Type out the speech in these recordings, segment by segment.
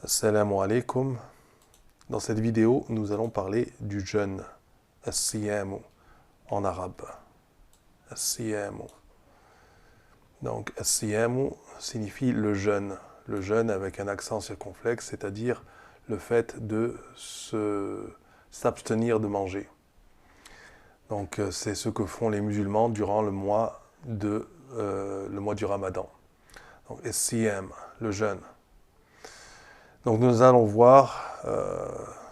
Assalamu alaikum. Dans cette vidéo, nous allons parler du jeûne, as-siyamu en arabe. As-siyamu. Donc, as-siyamu signifie le jeûne avec un accent circonflexe, c'est-à-dire le fait de s'abstenir de manger. Donc, c'est ce que font les musulmans durant le mois du Ramadan. Donc, as-siyam, le jeûne. Donc nous allons voir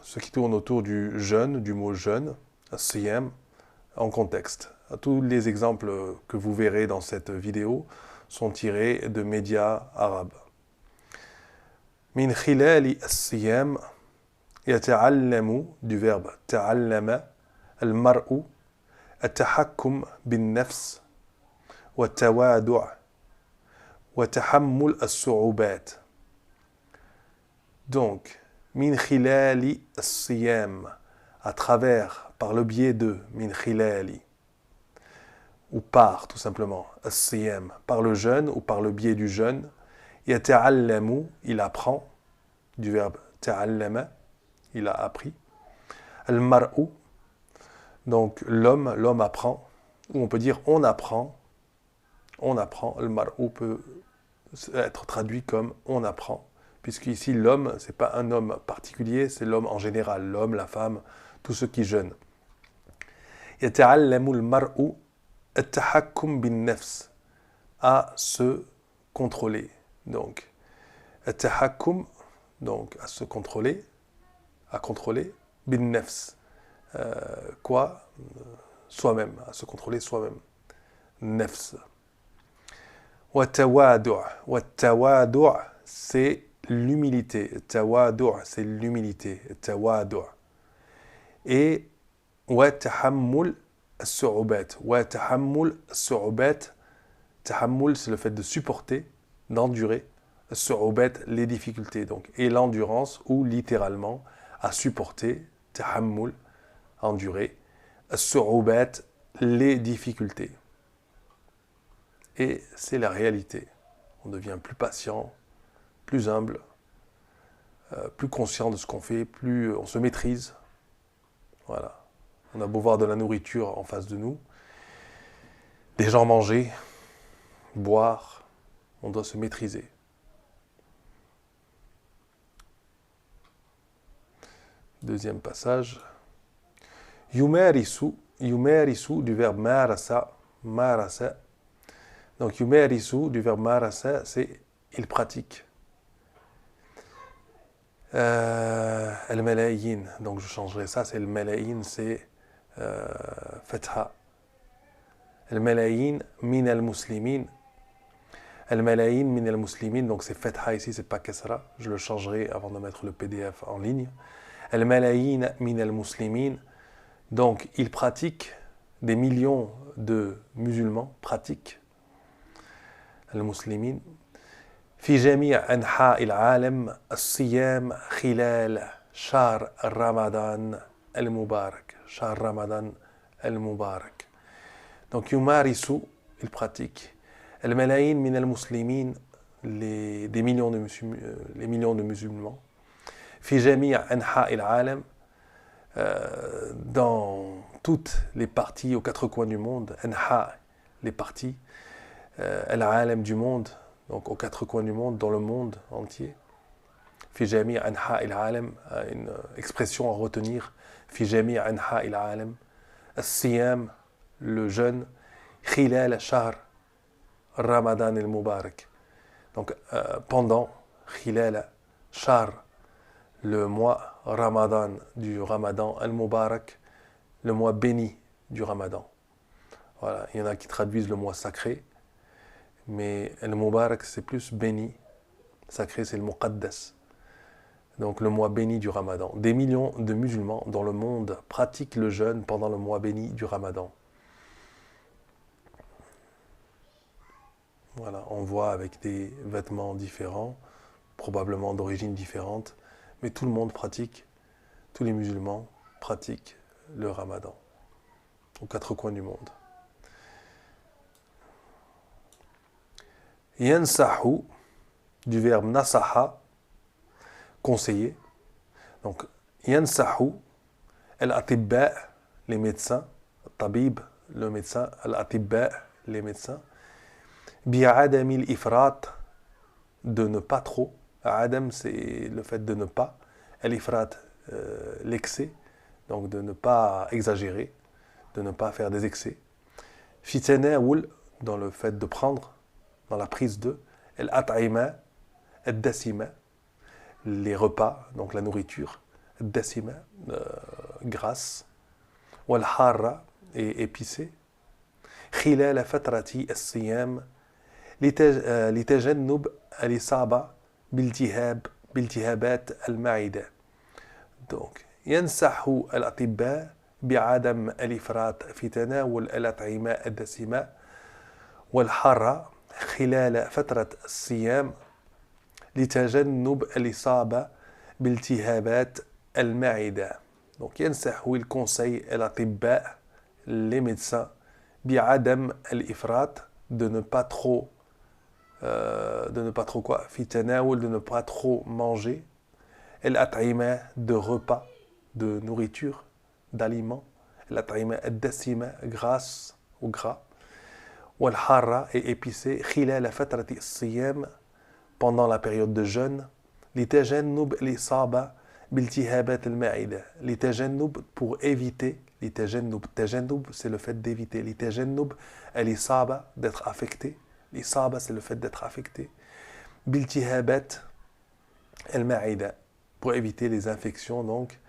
ce qui tourne autour du jeûne, du mot jeûne, as-siyam, en contexte. Tous les exemples que vous verrez dans cette vidéo sont tirés de médias arabes. Min khilali as-siyam yata'allamu, du verbe ta'allama, al-mar'u, at-tahakkum bin-nafs, wa tawadu' wa tahammul as-su'ubat. Donc, min khilali as-siyam, à travers, par le biais de, min khilali, ou par, tout simplement, as-siyam, par le jeûne ou par le biais du jeûne, yata'allamu, il apprend, du verbe ta'allama, il a appris, al-mar'u, donc l'homme apprend, ou on peut dire on apprend, al-mar'u peut être traduit comme on apprend, puisqu'ici l'homme, ce n'est pas un homme particulier, c'est l'homme en général, l'homme, la femme, tous ceux qui jeûnent. يَتَعَلَّمُ الْمَرْءُ التَّحَكُّمْ بِالنَّفْسِ, à se contrôler. Donc, التحكم, donc à se contrôler, à contrôler, بالنفس, quoi? Soi-même, à se contrôler soi-même. Nefs. وَالتَّوَادُعْ, وَالتَّوَادُعْ, c'est l'humilité. Tawadu', c'est l'humilité. Tawadu'. Et wa tahammul as-su'ubat. Wa tahammul as-su'ubat. Tahammul, c'est le fait de supporter, d'endurer. As-su'ubat, les difficultés. Donc, et l'endurance, ou littéralement, à supporter. Tahammul, endurer. As-su'ubat, les difficultés. Et c'est la réalité. On devient plus patient, plus humble, plus conscient de ce qu'on fait, plus on se maîtrise. Voilà. On a beau voir de la nourriture en face de nous, des gens manger, boire, on doit se maîtriser. Deuxième passage. Yumarisu, yumarisu du verbe marasa, marasa. Donc yumarisu du verbe marasa, c'est il pratique. Al-Malayin, donc je changerai ça, c'est Al-Malayin, c'est Fatha. Al-Malayin min al-Muslimin. Al-Malayin min al-Muslimin, donc c'est Fatha ici, c'est pas Kasra. Je le changerai avant de mettre le PDF en ligne. Al-Malayin min al-Muslimin, donc il pratique, des millions de musulmans pratiquent. Al-Muslimin. في جميع أنحاء العالم الصيام خلال شهر رمضان المبارك. شهر رمضان المبارك. Donc يمارس, il pratique. الملايين من المسلمين, les millions de musulmans. في جميع أنحاء العالم, dans toutes les parties aux quatre coins du monde. أنحاء, les parties. العالم, du monde. Donc aux quatre coins du monde, dans le monde entier. في جميع أنحاء العالم, une expression à retenir. في جميع أنحاء العالم. الصيام, le jeûne. خلال شهر رمضان المبارك. Donc pendant خلال شهر, le mois Ramadan, du Ramadan al-Mubarak, le mois béni du Ramadan. Voilà, il y en a qui traduisent le mois sacré. Mais le Mubarak, c'est plus béni. Sacré, c'est le Muqaddas. Donc le mois béni du Ramadan. Des millions de musulmans dans le monde pratiquent le jeûne pendant le mois béni du Ramadan. Voilà, on voit avec des vêtements différents, probablement d'origine différente, mais tout le monde pratique, tous les musulmans pratiquent le Ramadan, aux quatre coins du monde. Yansahu, du verbe nasaha, conseiller. Donc, yansahu al-atibba, les médecins, tabib, le médecin, al-atibba, les médecins, bi'adami al-ifrat, de ne pas trop. Adam, c'est le fait de ne pas. Al-ifrat, l'excès, donc de ne pas exagérer, de ne pas faire des excès. Fi tanawul, dans le fait de prendre, dans la prise de. Al-at'ima, al-dasima, les repas, donc la nourriture. Al-dasima, grasse. Wal-harra, et épicé. Khilal fatrati as-siyam, لتجنب الإصابة بالتهابات المعدة. Donc, ينصح الأطباء بعدم الإفراط في تناول الأطعمة الدسمة والحارة خلال فترة الصيام لتجنب الإصابة بالتهابات المعدة. Donc, ينصح il conseille الأطباء, les médecins, بعدم الإفراط, de ne pas trop quoi, fitanawul, de ne pas trop manger, el-at'ima, de repas, de nourriture, d'aliments, el-at'ima ad-dasima, grasse ou gras, wal-harra, et épicé, khilal fatrati as-siyam, pendant la période de jeûne, litajannub l'isaba biltihabat al-ma'ida, litajannub, pour éviter, litajannub, tajannub, c'est le fait d'éviter, litajannub al-isaba, d'être affecté. L'isaba, c'est le fait d'être affecté. Biltihabat al-ma'ida, pour éviter les infections donc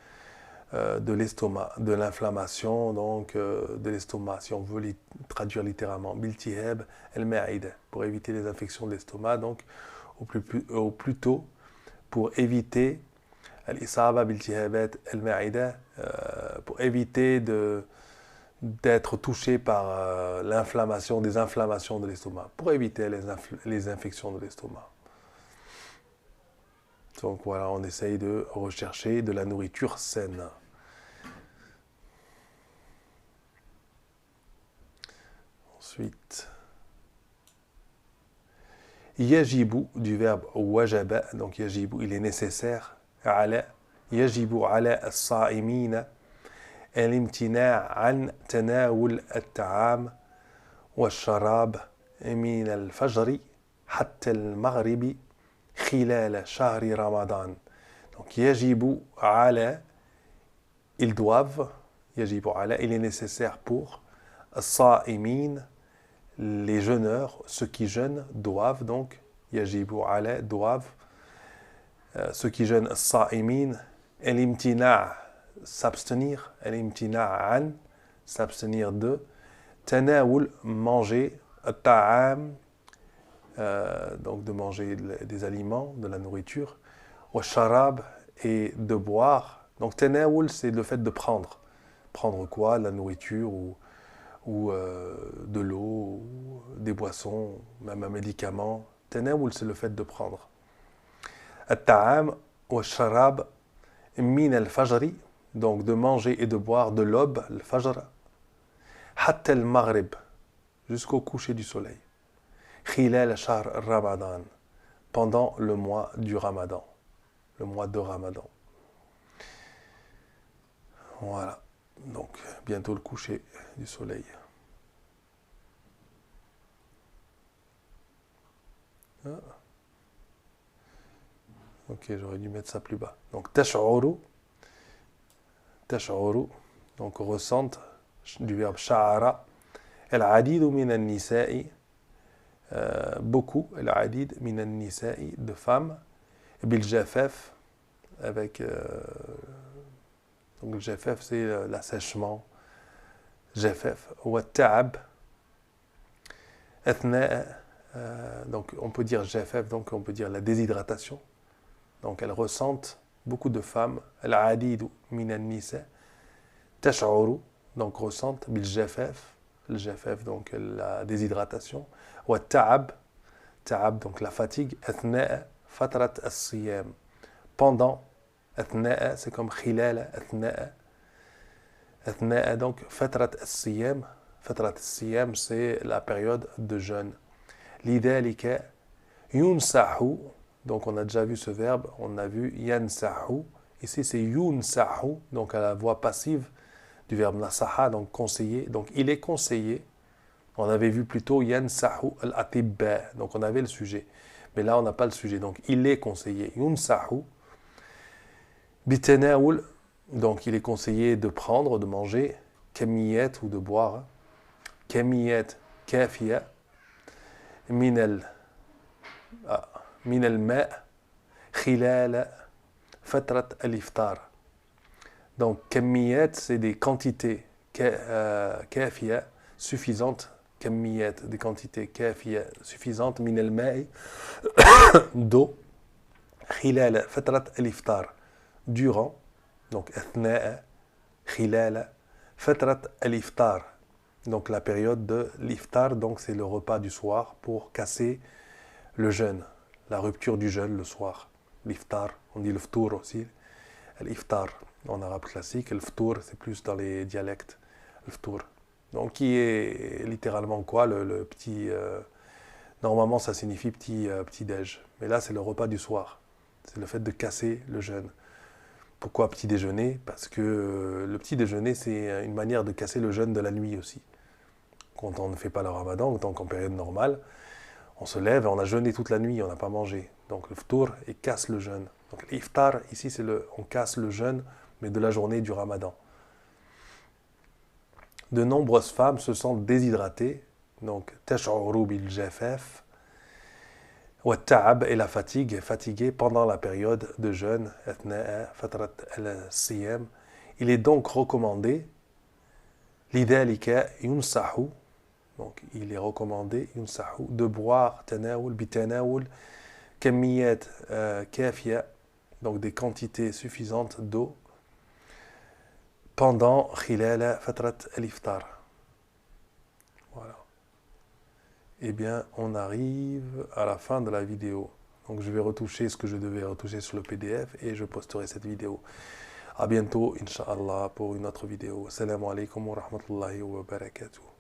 de l'estomac, de l'inflammation donc de l'estomac, si on veut traduire littéralement. Biltihab al-ma'ida, pour éviter les infections de l'estomac, donc au plus tôt, pour éviter l'isaba biltihabat al-ma'ida, pour éviter d'être touché par l'inflammation, des inflammations de l'estomac, pour éviter les infections de l'estomac. Donc voilà, on essaye de rechercher de la nourriture saine. Ensuite, yajibu, du verbe wajaba, donc yajibu, il est nécessaire, ala, yajibu ala as-sa'imina, الامتناع عن تناول الطعام والشراب من الفجر حتى المغرب خلال شهر رمضان. Donc يجب على, ils doivent, يجب على, il est nécessaire pour الصائمين, les jeûneurs, ceux qui jeûnent doivent, donc يجب على, doivent, ceux qui jeûnent الصائمين, الامتناع, s'abstenir, al-imtina' s'abstenir de, tanawul, manger, ta'am, donc de manger des aliments, de la nourriture, wa sharab, et de boire. Donc tanawul, c'est le fait de prendre. Prendre quoi? La nourriture ou de l'eau, ou des boissons, même un médicament. Tanawul, c'est le fait de prendre. At-ta'am wa sharab min al-fajri, donc de manger et de boire de l'aube, le fajr, hatta al-maghrib, jusqu'au coucher du soleil, khilal shahr ramadan, pendant le mois du ramadan, le mois de ramadan. Voilà, donc bientôt le coucher du soleil. Ah. Ok, j'aurais dû mettre ça plus bas. Donc tash'uru, donc ressente, du verbe sha'ara, al-adid min al-nisa'i, beaucoup, al-adid min al-nisa'i, de femmes, bil jafaf, avec, donc le jafaf c'est l'assèchement, jafaf, wa ta'ab, athna'a, donc on peut dire jafaf, donc on peut dire la déshydratation, donc elles ressentent, beaucoup de femmes, al-adid min al-nisa, tash'uru, donc ressentent, bil jafaf, le jafaf, donc la déshydratation, wa ta'ab, donc la fatigue, athna'a, fatrat as-siyam, pendant, athna'a, c'est comme khilala, athna'a, donc fatrat as-siyam, c'est la période de jeûne. Lidhalika yunsahu, Donc on a déjà vu ce verbe, on a vu yansahu. Ici c'est yunsahu, donc à la voix passive du verbe nasaha, donc conseiller. Donc il est conseillé. On avait vu plutôt yansahu al-atibba, donc on avait le sujet. Mais là on n'a pas le sujet, donc il est conseillé. Yunsahu bitenawul, donc il est conseillé de prendre, de manger, kamiyat ou de boire. Kamiyat kafiya min al-ma' khilal fatrat al-iftar. Donc kamiyat, c'est des quantités kafiya, suffisantes. Kamiyat, des quantités kafiya, suffisantes. Min al-ma' d'eau khilal fatrat al-iftar, durant, donc athna'a, khilala, fatrat al-iftar, donc la période de l'iftar, donc c'est le repas du soir pour casser le jeûne, la rupture du jeûne le soir. L'iftar, on dit le ftour aussi, l'iftar en arabe classique, le ftour c'est plus dans les dialectes, le ftour. Donc qui est littéralement quoi, le petit, normalement ça signifie petit déj, mais là c'est le repas du soir, c'est le fait de casser le jeûne. Pourquoi petit déjeuner? Parce que le petit déjeuner, c'est une manière de casser le jeûne de la nuit aussi. Quand on ne fait pas le ramadan, donc en période normale, on se lève et on a jeûné toute la nuit, on n'a pas mangé. Donc le ftour, il casse le jeûne. Donc l'iftar, ici, on casse le jeûne, mais de la journée du ramadan. De nombreuses femmes se sentent déshydratées, donc tash'uru bil jafaf, et la fatigue, fatigué pendant la période de jeûne, fatrat al-siyam. Il est donc recommandé, lidhalika yunsahu, donc il est recommandé, yunsahu, de boire, tanawul, bitanawul, kamiyat kafiya, donc des quantités suffisantes d'eau, pendant khilala fatrat al-iftar. Voilà. Eh bien, on arrive à la fin de la vidéo. Donc, je vais retoucher ce que je devais retoucher sur le PDF et je posterai cette vidéo. À bientôt, Inch'Allah, pour une autre vidéo. Assalamu alaikum wa rahmatullahi wa barakatuh.